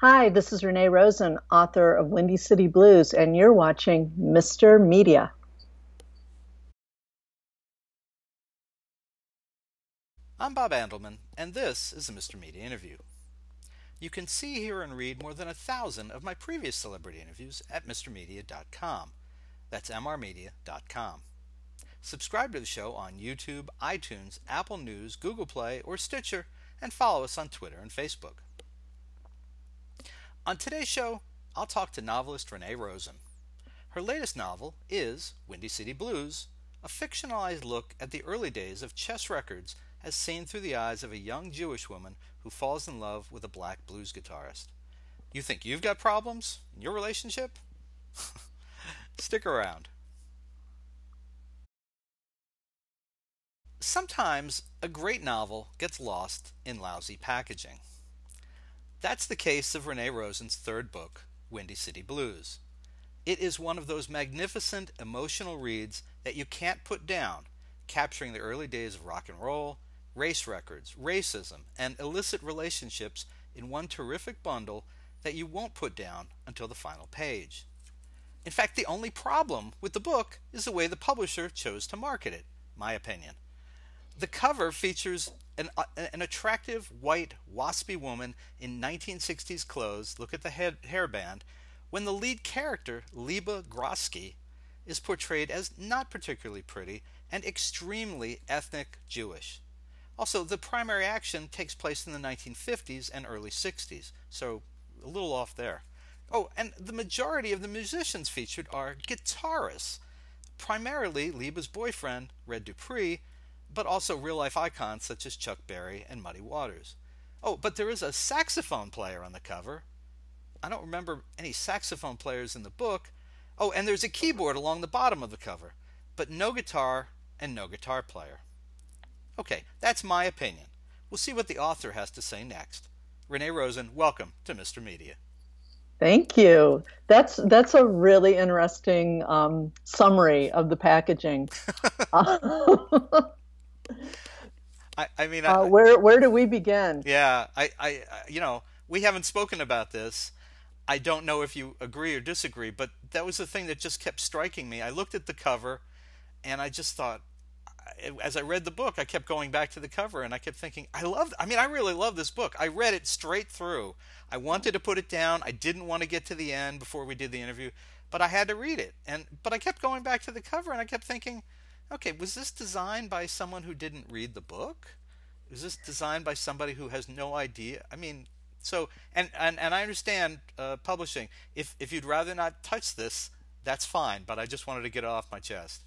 Hi, this is Renèe Rosen, author of Windy City Blues, and you're watching Mr. Media. I'm Bob Andelman, and this is a Mr. Media interview. You can see, hear, and read more than 1,000 of my previous celebrity interviews at mrmedia.com. That's mrmedia.com. Subscribe to the show on YouTube, iTunes, Apple News, Google Play, or Stitcher, and follow us on Twitter and Facebook. On today's show, I'll talk to novelist Renèe Rosen. Her latest novel is Windy City Blues, a fictionalized look at the early days of chess records as seen through the eyes of a young Jewish woman who falls in love with a black blues guitarist. You think you've got problems in your relationship? Stick around. Sometimes a great novel gets lost in lousy packaging. That's the case of Renèe Rosen's third book, Windy City Blues. It is one of those magnificent emotional reads that you can't put down, capturing the early days of rock and roll, race records, racism, and illicit relationships in one terrific bundle that you won't put down until the final page. In fact, the only problem with the book is the way the publisher chose to market it, my opinion. The cover features an attractive white waspy woman in 1960s clothes, look at the hairband, when the lead character, Lieba is portrayed as not particularly pretty and extremely ethnic Jewish. Also, the primary action takes place in the 1950s and early 60s, so a little off there. Oh, and the majority of the musicians featured are guitarists, primarily Lieba's boyfriend, Red Dupree, but also real-life icons such as Chuck Berry and Muddy Waters. Oh, but there is a saxophone player on the cover. I don't remember any saxophone players in the book. Oh, and there's a keyboard along the bottom of the cover, but no guitar and no guitar player. Okay, that's my opinion. We'll see what the author has to say next. Renèe Rosen, welcome to Mr. Media. Thank you. That's a really interesting summary of the packaging. Where do we begin? Yeah, we haven't spoken about this. I don't know if you agree or disagree, but that was the thing that just kept striking me. I looked at the cover, and I just thought, as I read the book, I kept going back to the cover, and I kept thinking, I really love this book. I read it straight through. I wanted to put it down. I didn't want to get to the end before we did the interview, but I had to read it. But I kept going back to the cover, and I kept thinking, okay, was this designed by someone who didn't read the book? Was this designed by somebody who has no idea? And I understand publishing. If you'd rather not touch this, that's fine. But I just wanted to get it off my chest.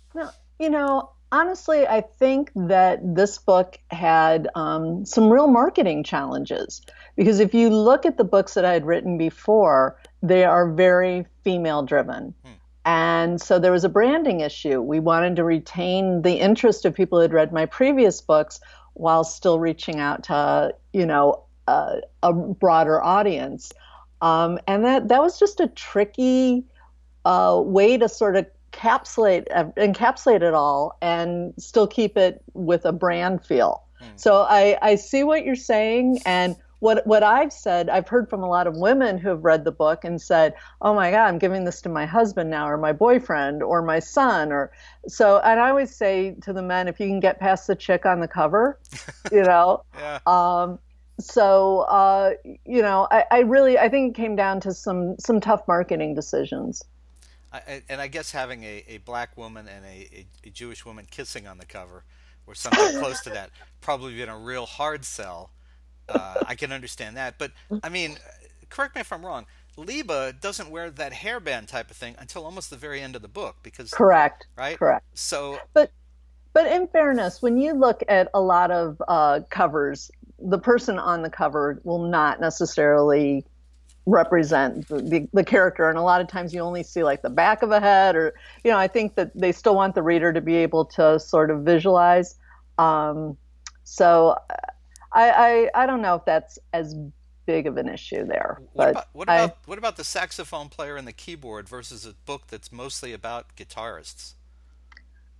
No, honestly, I think that this book had some real marketing challenges because if you look at the books that I had written before, they are very female-driven. And so there was a branding issue. We wanted to retain the interest of people who had read my previous books while still reaching out to, a broader audience. And that was just a tricky way to sort of encapsulate it all and still keep it with a brand feel. So I see what you're saying, and what I've said, I've heard from a lot of women who have read the book and said, oh my God, I'm giving this to my husband now, or my boyfriend, or my son, and I always say to the men, if you can get past the chick on the cover, Yeah. I think it came down to some tough marketing decisions. I guess having a black woman and a Jewish woman kissing on the cover, or something close to that, probably been a real hard sell. I can understand that, but correct me if I'm wrong. Lieba doesn't wear that hairband type of thing until almost the very end of the book, because correct, right? Correct. So, but in fairness, when you look at a lot of covers, the person on the cover will not necessarily represent the character, and a lot of times you only see like the back of a head, or I think that they still want the reader to be able to sort of visualize. So I don't know if that's as big of an issue there. What about the saxophone player and the keyboard versus a book that's mostly about guitarists?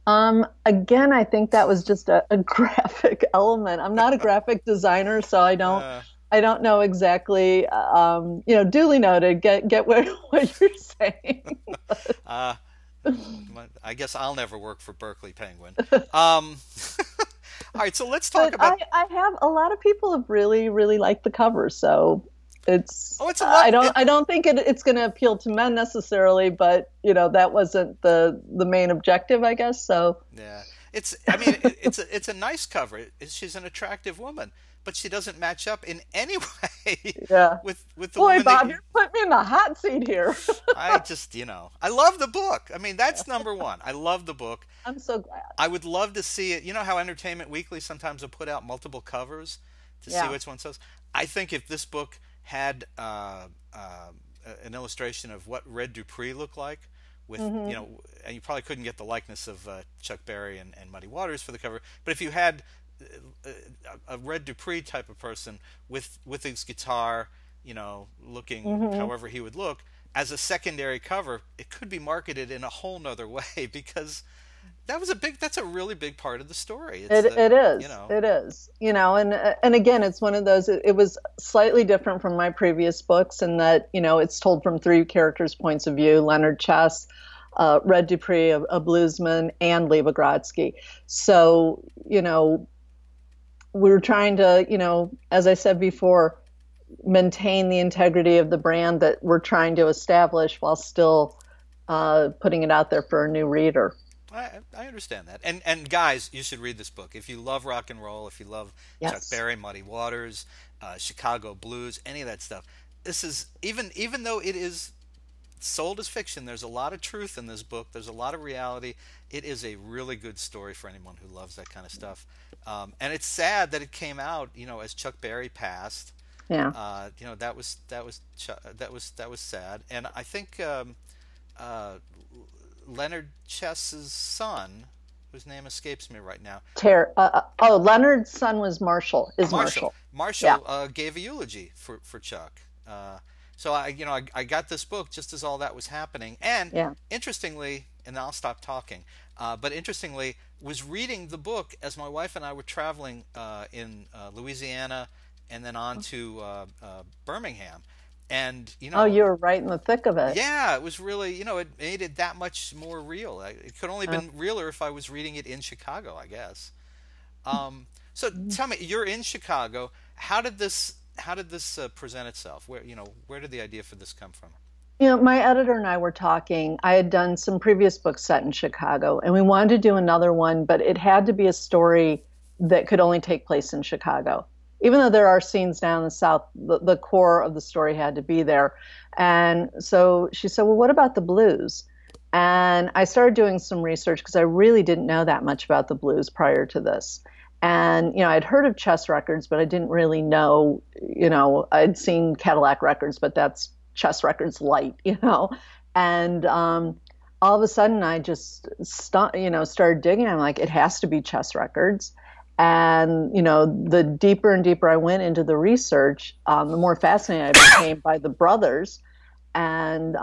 Again, I think that was just a graphic element. I'm not a graphic designer, so I don't I don't know exactly. Duly noted. Get what you're saying. Uh, I guess I'll never work for Berkeley Penguin. Um, all right, so let's talk But about. I have a lot of people have really, really liked the cover. So Oh, it's a I love. don't I don't think it's going to appeal to men necessarily, but that wasn't the main objective, I guess. So Yeah, it's. I mean, it's a nice cover. She's an attractive woman, but she doesn't match up in any way yeah. with the Boy, woman that Bob, you. you're putting me in the hot seat here. I just, I love the book. I mean, that's number one. I love the book. I'm so glad. I would love to see it. You know how Entertainment Weekly sometimes will put out multiple covers to see Yeah. which one sells? I think if this book had an illustration of what Red Dupree looked like, with, Hmm. and you probably couldn't get the likeness of Chuck Berry and Muddy Waters for the cover, but if you had a Red Dupree type of person with his guitar, looking Hmm. however he would look, as a secondary cover, it could be marketed in a whole nother way because that's a really big part of the story. It's It the, it you is. know, It is. And again, it's one of those. It was slightly different from my previous books in that it's told from three characters' points of view: Leonard Chess, Red Dupree, a bluesman, and Lieba. So we were trying to, as I said before, maintain the integrity of the brand that we're trying to establish while still putting it out there for a new reader. I understand that. And guys, you should read this book. If you love rock and roll, if you love Chuck Yes. Berry, Muddy Waters, Chicago blues, any of that stuff. This is even though it is sold as fiction, there's a lot of truth in this book. There's a lot of reality. It is a really good story for anyone who loves that kind of stuff. And it's sad that it came out, as Chuck Berry passed. Yeah. That was sad. And I think uh, Leonard Chess's son, whose name escapes me right now, Leonard's son was Marshall. Is Marshall. Marshall? Yeah. Marshall gave a eulogy for Chuck. So I got this book just as all that was happening, and Yeah. interestingly, and I'll stop talking. But interestingly, was reading the book as my wife and I were traveling in Louisiana, and then on to Birmingham, and Oh, you were right in the thick of it. yeah, it was really, it made it that much more real. It could only Uh, been realer if I was reading it in Chicago, I guess. So tell me, you're in Chicago. How did this present itself? Where did the idea for this come from? My editor and I were talking. I had done some previous books set in Chicago, and we wanted to do another one, but it had to be a story that could only take place in Chicago. Even though there are scenes down in the South, the core of the story had to be there. And so she said, "Well, what about the blues?" And I started doing some research because I really didn't know that much about the blues prior to this. And I'd heard of Chess Records, but I didn't really know. I'd seen Cadillac Records, but that's Chess Records light. And all of a sudden, I just started digging. I'm like, it has to be Chess Records. And the deeper and deeper I went into the research, the more fascinated I became by the brothers. And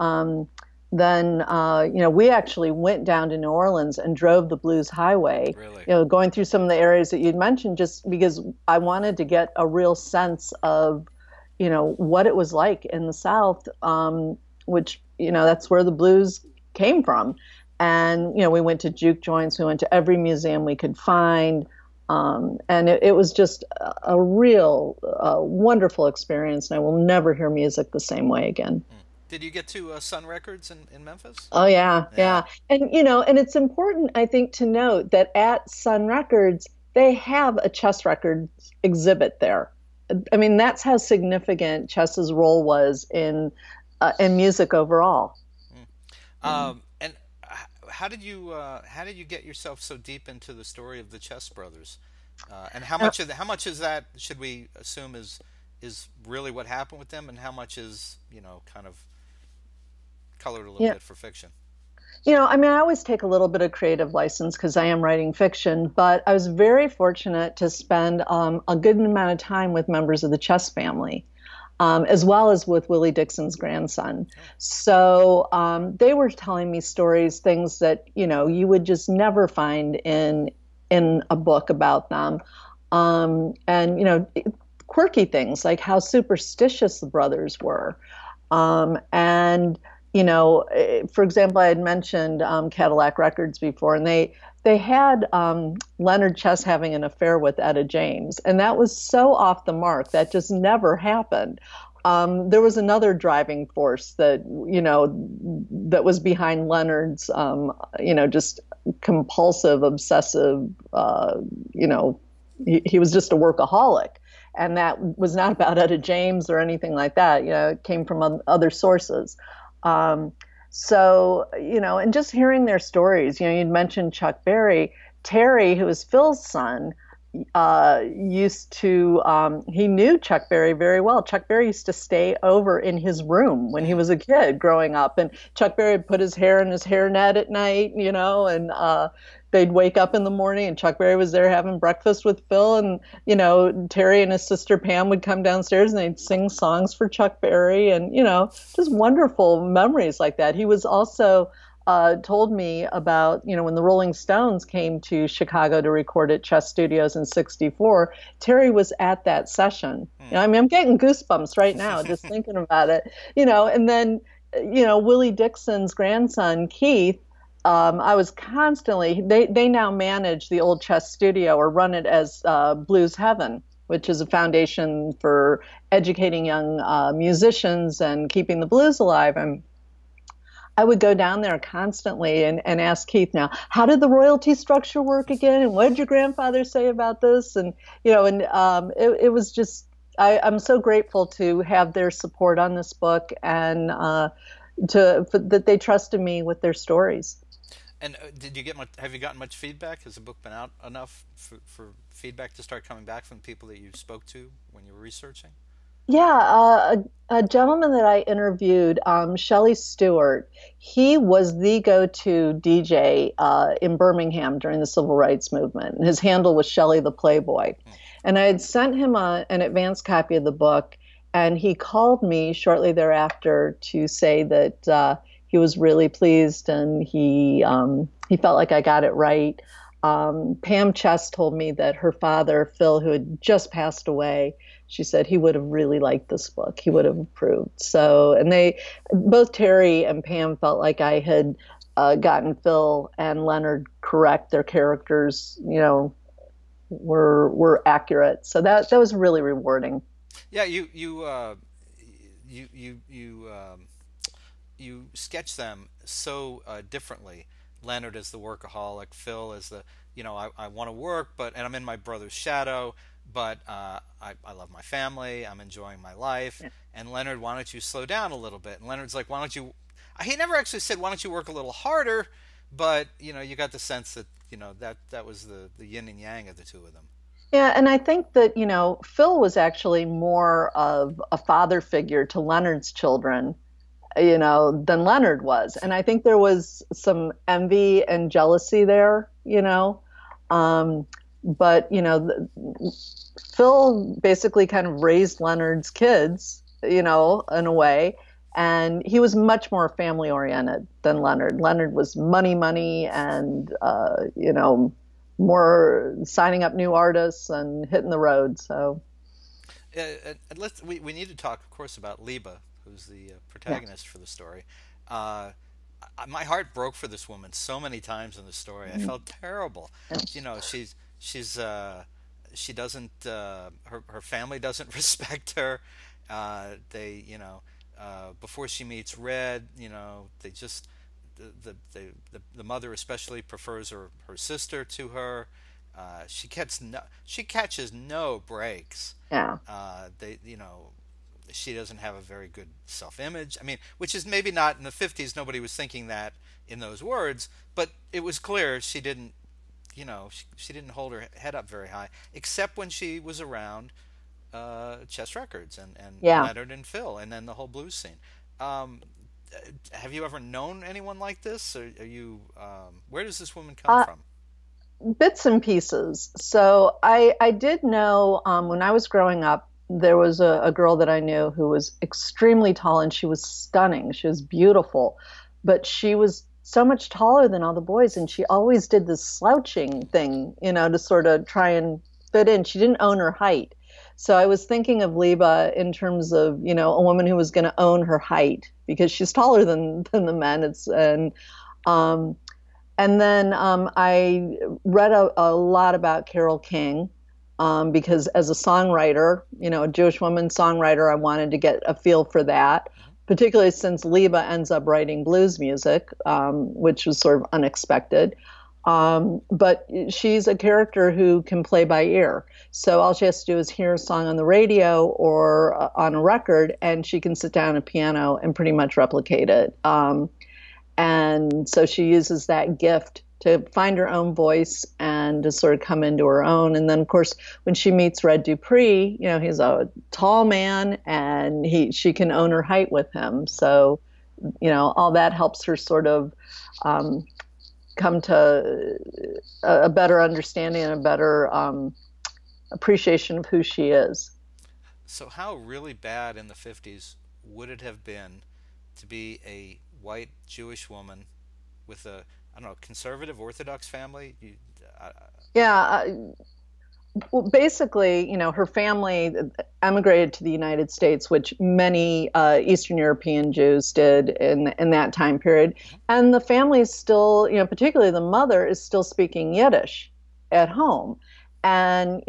then we actually went down to New Orleans and drove the Blues Highway, Really? going through some of the areas that you'd mentioned, just because I wanted to get a real sense of what it was like in the South, which that's where the blues came from. And we went to juke joints, we went to every museum we could find. And it was just a real wonderful experience, and I will never hear music the same way again. Did you get to Sun Records in Memphis? Oh yeah, Yeah. yeah. And it's important, I think, to note that at Sun Records they have a Chess Records exhibit there. I mean, that's how significant Chess's role was in music overall. And how did you get yourself so deep into the story of the Chess brothers? And how much is that should we assume is really what happened with them, and how much is kind of colored a little Yeah. bit for fiction? I mean, I always take a little bit of creative license because I am writing fiction, but I was very fortunate to spend a good amount of time with members of the Chess family, as well as with Willie Dixon's grandson. So they were telling me stories, things that you would just never find in a book about them, and quirky things, like how superstitious the brothers were. And for example, I had mentioned Cadillac Records before, and they had Leonard Chess having an affair with Etta James, and that was so off the mark. That just never happened. There was another driving force that was behind Leonard's, just compulsive, obsessive, he was just a workaholic. And that was not about Etta James or anything like that. It came from other sources. And just hearing their stories, you'd mentioned Chuck Berry. Terry, who is Phil's son, he knew Chuck Berry very well. Chuck Berry used to stay over in his room when he was a kid growing up. And Chuck Berry would put his hair in his hairnet at night, and they'd wake up in the morning and Chuck Berry was there having breakfast with Phil. And, Terry and his sister Pam would come downstairs and they'd sing songs for Chuck Berry and, just wonderful memories like that. He was also told me about, when the Rolling Stones came to Chicago to record at Chess Studios in '64, Terry was at that session. I'm getting goosebumps right now just thinking about it, and then, Willie Dixon's grandson, Keith, I was constantly, they now manage the old Chess Studio or run it as Blues Heaven, which is a foundation for educating young musicians and keeping the blues alive. I would go down there constantly and ask Keith, now, how did the royalty structure work again? And what did your grandfather say about this? And, it was just, I'm so grateful to have their support on this book and that they trusted me with their stories. And have you gotten much feedback? Has the book been out enough for feedback to start coming back from people that you spoke to when you were researching? Yeah, a gentleman that I interviewed, Shelley Stewart, he was the go-to DJ in Birmingham during the Civil Rights Movement. And his handle was Shelley the Playboy. And I had sent him an advance copy of the book, and he called me shortly thereafter to say that he was really pleased and he felt like I got it right. Pam Chess told me that her father, Phil, who had just passed away, she said he would have really liked this book. He would have approved. So, and both Terry and Pam felt like I had gotten Phil and Leonard correct. Their characters, were accurate. So that was really rewarding. Yeah, you sketch them so differently. Leonard as the workaholic, Phil as the, I want to work, and I'm in my brother's shadow, but I love my family, I'm enjoying my life. Yeah. And Leonard, why don't you slow down a little bit? And Leonard's like, why don't you, he never actually said, why don't you work a little harder? But, you got the sense that, that was the yin and yang of the two of them. Yeah, and I think that, Phil was actually more of a father figure to Leonard's children, than Leonard was. And I think there was some envy and jealousy there, but, Phil basically kind of raised Leonard's kids, in a way. And he was much more family oriented than Leonard. Leonard was money, and, more signing up new artists and hitting the road. So, we need to talk, of course, about Lieba, who's the protagonist for the story. My heart broke for this woman so many times in the story. I felt terrible. She doesn't. Her family doesn't respect her. Before she meets Red, they just. The mother especially prefers her sister to her. She catches no breaks. Yeah. She doesn't have a very good self-image. I mean, which is maybe not in the 50s. Nobody was thinking that in those words, but it was clear she didn't. She didn't hold her head up very high, except when she was around Chess Records and Leonard and Phil, and then the whole blues scene. Have you ever known anyone like this? Or are you? Where does this woman come from? Bits and pieces. So I did know when I was growing up, there was a girl that I knew who was extremely tall, and she was stunning. She was beautiful, but she was so much taller than all the boys, and she always did this slouching thing, to sort of try and fit in. She didn't own her height. So I was thinking of Lieba in terms of, a woman who was going to own her height because she's taller than the men. Um, and then I read a lot about Carole King because as a songwriter, a Jewish woman songwriter, I wanted to get a feel for that, particularly since Lieba ends up writing blues music, which was sort of unexpected. But she's a character who can play by ear. So all she has to do is hear a song on the radio or on a record, and she can sit down at a piano and pretty much replicate it. And so she uses that gift to find her own voice and to sort of come into her own. And then, of course, when she meets Red Dupree, he's a tall man and she can own her height with him. So, all that helps her sort of come to a better understanding and a better appreciation of who she is. So how really bad in the 50s would it have been to be a white Jewish woman with a, I don't know, conservative Orthodox family? I, Yeah, well, basically, her family emigrated to the United States, which many Eastern European Jews did in that time period. And the family is still, particularly the mother, is still speaking Yiddish at home. And,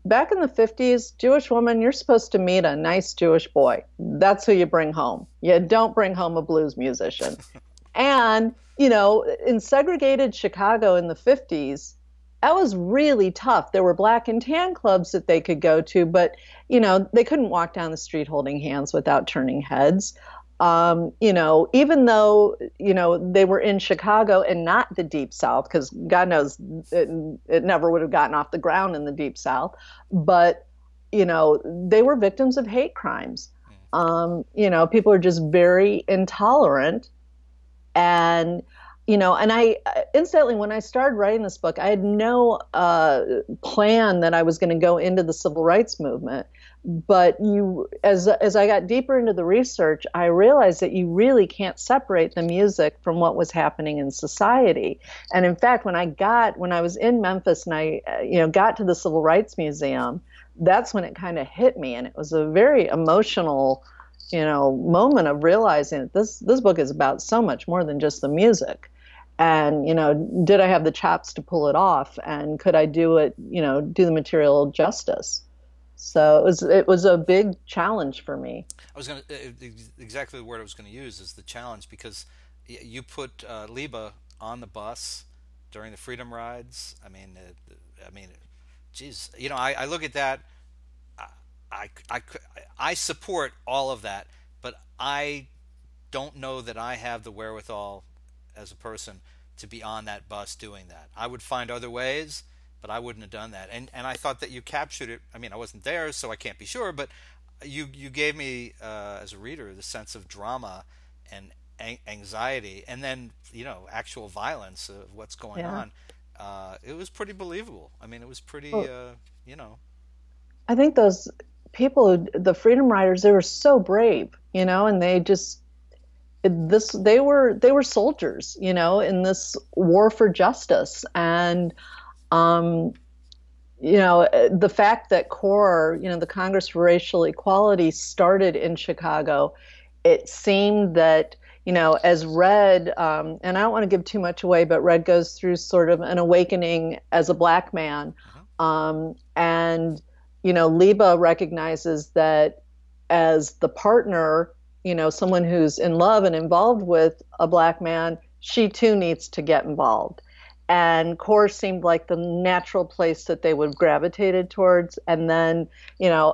back in the 50s, Jewish woman, you're supposed to meet a nice Jewish boy. That's who you bring home. You don't bring home a blues musician. And, in segregated Chicago in the 50s, that was really tough. There were black and tan clubs that they could go to, but they couldn't walk down the street holding hands without turning heads. Even though they were in Chicago and not the Deep South, because God knows it never would have gotten off the ground in the Deep South, but they were victims of hate crimes. People are just very intolerant and and I instantly, when I started writing this book, I had no plan that I was going to go into the civil rights movement. But as I got deeper into the research, I realized that you really can't separate the music from what was happening in society. And in fact, when I was in Memphis and I got to the Civil Rights Museum, that's when it kind of hit me, and it was a very emotional moment of realizing that this book is about so much more than just the music. And did I have the chops to pull it off, and could I do it, do the material justice? So it was a big challenge for me. I was going to exactly the word I was going to use is the challenge, because you put Lieba on the bus during the Freedom Rides. Geez, I look at that. I, I, I support all of that, but I don't know that I have the wherewithal as a person to be on that bus doing that. I would find other ways, but I wouldn't have done that. And I thought that you captured it. I mean, I wasn't there, so I can't be sure, but you gave me as a reader the sense of drama and anxiety, and then actual violence of what's going Yeah. on. It was pretty believable. I mean, it was pretty. Well, You know, I think those people, the Freedom Riders, they were so brave, and they were soldiers, in this war for justice. And um, the fact that CORE, the Congress for Racial Equality, started in Chicago, it seemed that, as Red, and I don't want to give too much away, but Red goes through sort of an awakening as a black man. And, Lieba recognizes that as the partner, someone who's in love and involved with a black man, she too needs to get involved. And CORE seemed like the natural place that they would have gravitated towards. And then,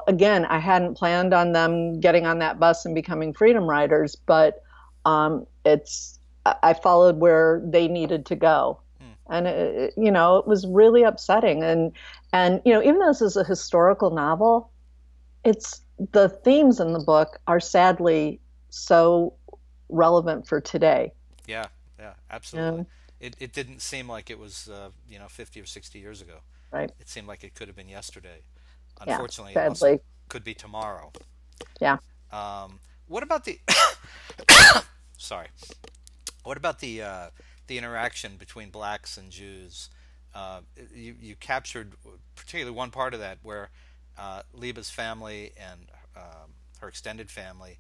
again, I hadn't planned on them getting on that bus and becoming Freedom Riders, but I followed where they needed to go. And it was really upsetting. And even though this is a historical novel, it's the themes in the book are sadly so relevant for today. yeah, yeah, absolutely. Yeah, It didn't seem like it was 50 or 60 years ago. right. It seemed like it could have been yesterday. Yeah, Unfortunately, it also sadly. could be tomorrow. Yeah. What about the sorry? What about the interaction between blacks and Jews? You captured particularly one part of that where Lieba's family and her extended family,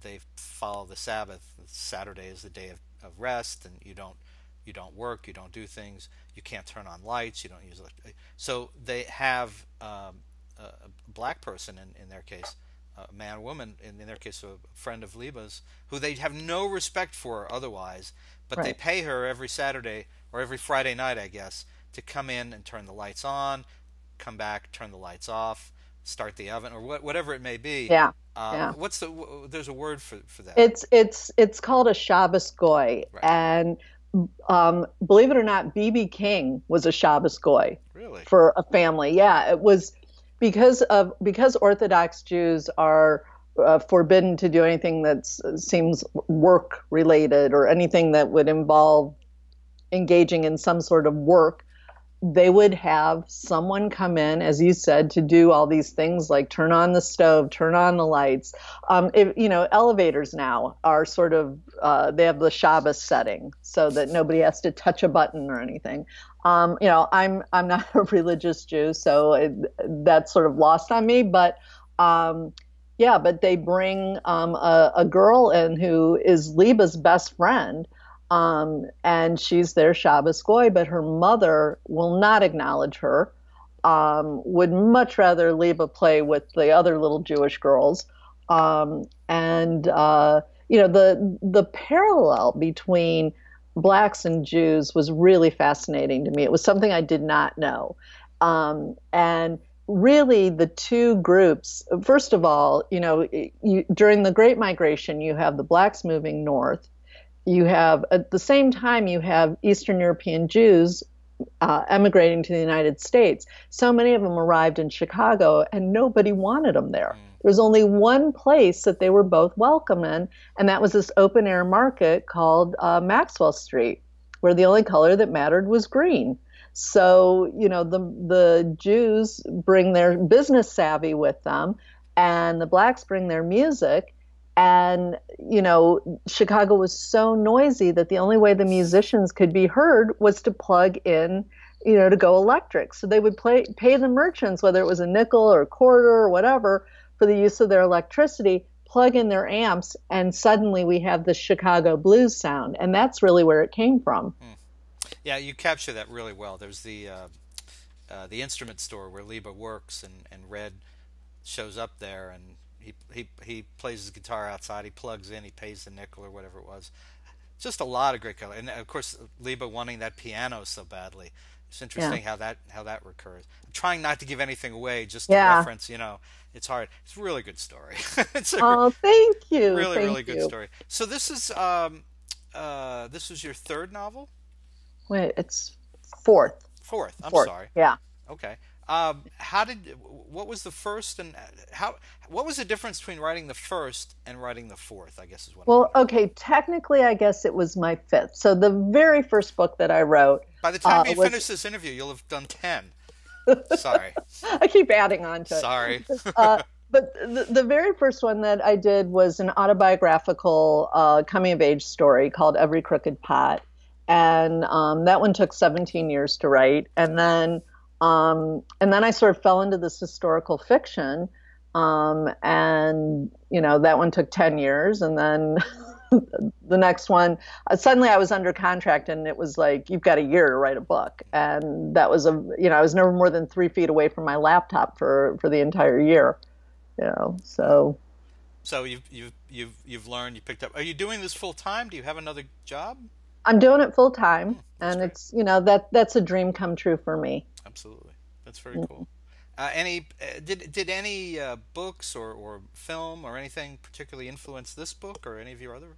they follow the Sabbath. Saturday is the day of rest, and you don't work, you don't do things, you can't turn on lights, you don't use electricity. So they have a black person in their case, a man, woman, in their case, a friend of Lieba's, who they have no respect for otherwise, but they Right. pay her every Saturday or every Friday night, I guess, to come in and turn the lights on, come back, turn the lights off, start the oven, or whatever it may be. Yeah. Yeah. There's a word for that. It's called a Shabbos goy, Right. and believe it or not, BB King was a Shabbos goy Really? for a family. Yeah, it was because Orthodox Jews are forbidden to do anything that seems work related or anything that would involve engaging in some sort of work. They would have someone come in, as you said, to do all these things like turn on the stove, turn on the lights. Elevators now are sort of they have the Shabbos setting so that nobody has to touch a button or anything. I'm not a religious Jew, so that's sort of lost on me. But yeah, but they bring a girl in who is Lieba's best friend, and she's their Shabbos goy, but her mother will not acknowledge her. Would much rather Lieba play with the other little Jewish girls. And the parallel between blacks and Jews was really fascinating to me. It was something I did not know. And really, the two groups, first of all, during the Great Migration, you have the blacks moving north. You have, at the same time, you have Eastern European Jews emigrating to the United States. So many of them arrived in Chicago, and nobody wanted them there. There was only one place that they were both welcome in, and that was this open air market called Maxwell Street, where the only color that mattered was green. So, the Jews bring their business savvy with them, and the blacks bring their music. And, Chicago was so noisy that the only way the musicians could be heard was to plug in, to go electric. So they would pay the merchants, whether it was a nickel or a quarter or whatever, for the use of their electricity, plug in their amps, and suddenly we have the Chicago blues sound. And that's really where it came from. Yeah, you capture that really well. There's the instrument store where Lieba works, and Red shows up there, and he plays his guitar outside. He plugs in. He pays the nickel or whatever it was. Just a lot of great color, and of course Lieba wanting that piano so badly. It's interesting Yeah. how that recurs. I'm trying not to give anything away, just to Yeah. reference. It's hard. It's a really good story. It's a Oh, thank you. really Thank really good you. story. So this was your third novel? Wait, it's fourth. Fourth. I'm Fourth. sorry. Yeah. Okay. What was the first and what was the difference between writing the first and writing the fourth, I guess is what I Well, want to know. okay, technically, I guess it was my fifth. So the very first book that I wrote By the time you was, finish this interview, you'll have done 10. Sorry. I keep adding on to Sorry. it. But the very first one that I did was an autobiographical coming of age story called Every Crooked Pot. And that one took 17 years to write. And then I sort of fell into this historical fiction. And, that one took 10 years. And then the next one, suddenly I was under contract and it was like, you've got a year to write a book. And that was I was never more than 3 feet away from my laptop for the entire year, so. So you've learned, you picked up. Are you doing this full time? Do you have another job? I'm doing it full time, That's and great. it's that's a dream come true for me. Absolutely. That's very cool. Did any books or film or anything particularly influence this book or any of your other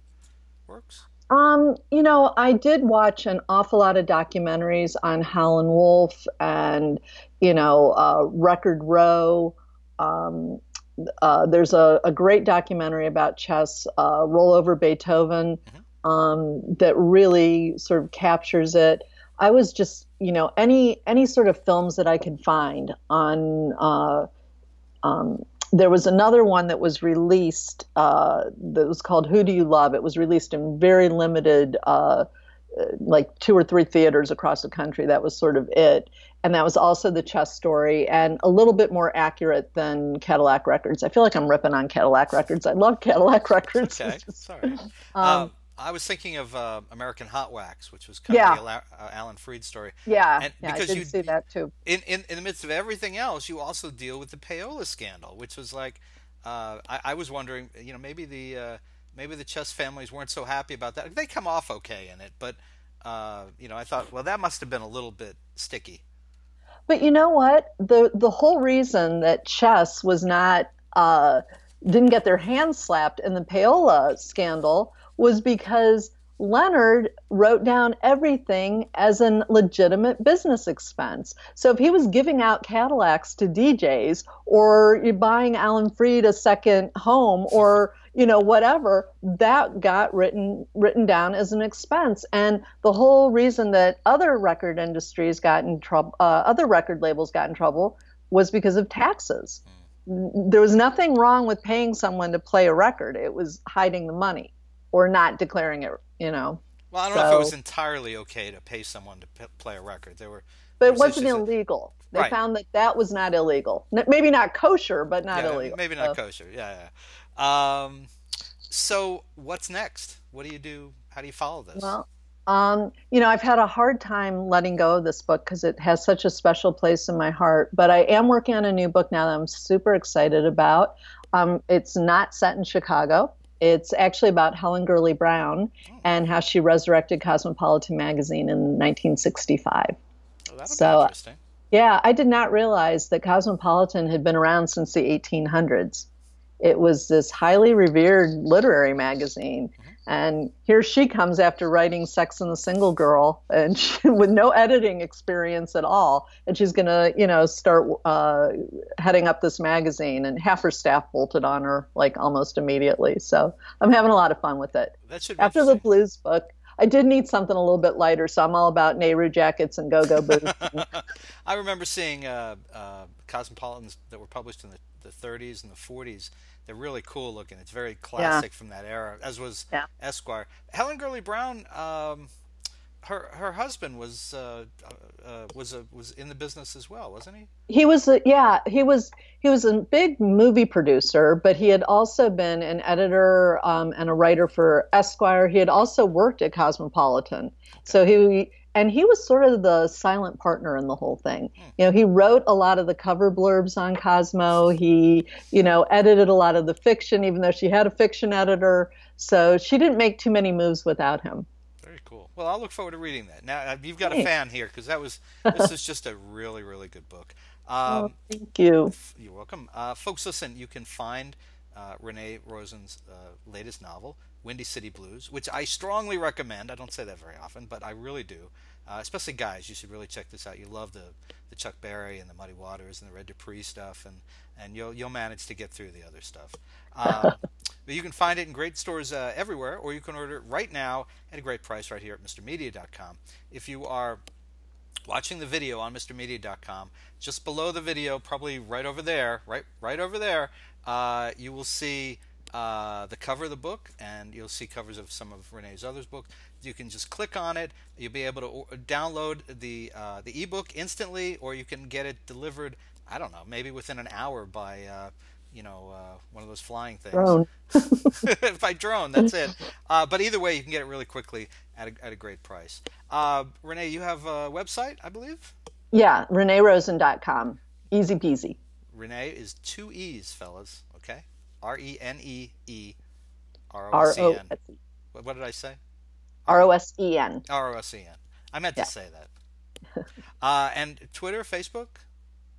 works? I did watch an awful lot of documentaries on Howlin' Wolf and Record Row. There's a great documentary about chess, Roll Over Beethoven, Hmm. that really sort of captures it. I was just, any sort of films that I could find on. There was another one that was released that was called Who Do You Love? It was released in very limited like 2 or 3 theaters across the country. That was sort of it. And that was also the chess story, and a little bit more accurate than Cadillac Records. I feel like I'm ripping on Cadillac Records. I love Cadillac Records. Okay, It's just, sorry. um, I was thinking of American Hot Wax, which was kind of yeah, the Alan Freed story, yeah, and yeah. I because did see that too. in the midst of everything else, you also deal with the payola scandal, which was like, I was wondering, maybe the chess families weren't so happy about that. They come off okay in it, but I thought, well, that must have been a little bit sticky. But you know what? The whole reason that chess was not didn't get their hands slapped in the payola scandal was because Leonard wrote down everything as a legitimate business expense. So if he was giving out Cadillacs to DJs, or you're buying Alan Freed a second home, or whatever, that got written down as an expense. And the whole reason that other record industries got in trouble, other record labels got in trouble, was because of taxes. There was nothing wrong with paying someone to play a record. It was hiding the money or not declaring it. Well, I don't know if it was So, entirely okay to pay someone to play a record. but There it was wasn't issues that, illegal. They right. found that that was not illegal. Maybe not kosher, but not Yeah, illegal. maybe not So, kosher. Yeah, yeah. So what's next? What do you do? How do you follow this? well, I've had a hard time letting go of this book because it has such a special place in my heart. But I am working on a new book now that I'm super excited about. It's not set in Chicago. It's actually about Helen Gurley Brown Oh, and how she resurrected Cosmopolitan magazine in 1965. well, that'll be So, interesting. yeah, I did not realize that Cosmopolitan had been around since the 1800s. It was this highly revered literary magazine. And here she comes after writing Sex and the Single Girl, and with no editing experience at all. And she's going to, start heading up this magazine. And half her staff bolted on her like almost immediately. So I'm having a lot of fun with it. That should be After the interesting. blues book, I did need something a little bit lighter. So I'm all about Nehru jackets and go-go boots. I remember seeing Cosmopolitans that were published in the 30s and the 40s. They're really cool looking. It's very Yeah, classic from that era, as was yeah. Esquire. Helen Gurley Brown, her husband was in the business as well, wasn't he? He was a big movie producer, but he had also been an editor and a writer for Esquire. He had also worked at Cosmopolitan, Okay. so he was sort of the silent partner in the whole thing. He wrote a lot of the cover blurbs on Cosmo. He edited a lot of the fiction, even though she had a fiction editor. So she didn't make too many moves without him. Very cool. Well, I'll look forward to reading that. Now you've got a Thanks. fan here because this is just a really really good book. Oh, Um, thank you. you're welcome, folks. Listen, you can find Renee Rosen's latest novel, Windy City Blues, which I strongly recommend. I don't say that very often, but I really do. Especially guys, you should really check this out. You love the Chuck Berry and the Muddy Waters and the Red Dupree stuff, and you'll manage to get through the other stuff. But you can find it in great stores everywhere, or you can order it right now at a great price right here at MrMedia.com. If you are watching the video on MrMedia.com, just below the video, probably right over there, right over there, you will see the cover of the book, and you'll see covers of some of Renee's other books. You can just click on it. You'll be able to download the ebook instantly, or you can get it delivered. I don't know, maybe within an hour by one of those flying things. Drone. By drone, that's it. But either way, you can get it really quickly at a great price. Renee, you have a website, I believe? Yeah, ReneeRosen.com. Easy peasy. Renee is two E's, fellas. Okay? ReneeRosen. ROSE. What did I say? ROSEN. ROSEN. I meant to Yeah. say that. And Twitter, Facebook?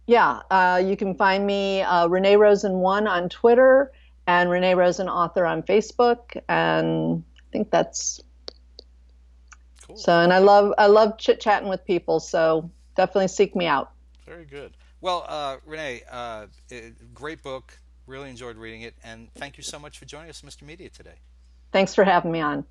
Yeah, you can find me Renee Rosen 1 on Twitter and Renee Rosen Author on Facebook. And I think that's Cool. so. And I love chit-chatting with people. So definitely seek me out. Very good. Well, Renee, great book. Really enjoyed reading it. And thank you so much for joining us, Mr. Media, today. Thanks for having me on.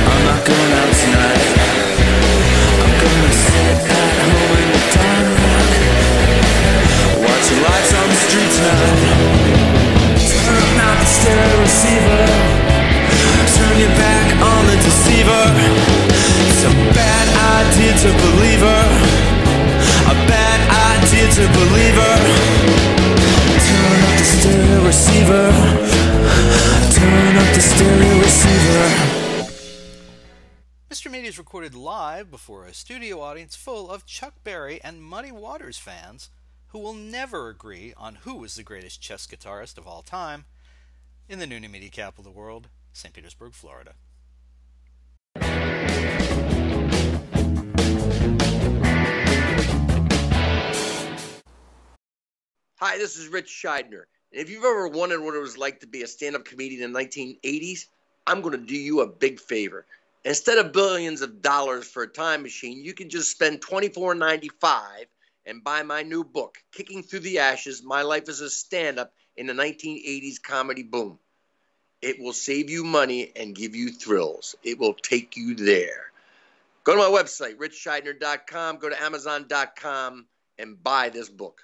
I'm not going outside. receiver. It's a bad idea to believe her. A bad idea to believe her. Turn up the stereo receiver. Turn up the stereo receiver. Mr. Meaty is recorded live before a studio audience full of Chuck Berry and Muddy Waters fans who will never agree on who is the greatest chess guitarist of all time in the Noonie Meaty capital of the world, St. Petersburg, Florida. Hi, this is Rich Scheidner. And if you've ever wondered what it was like to be a stand-up comedian in the 1980s, I'm going to do you a big favor. Instead of billions of dollars for a time machine, you can just spend $24.95 and buy my new book, Kicking Through the Ashes, My Life as a Stand-Up in the 1980s Comedy Boom. It will save you money and give you thrills. It will take you there. Go to my website, richscheidner.com, go to amazon.com, and buy this book.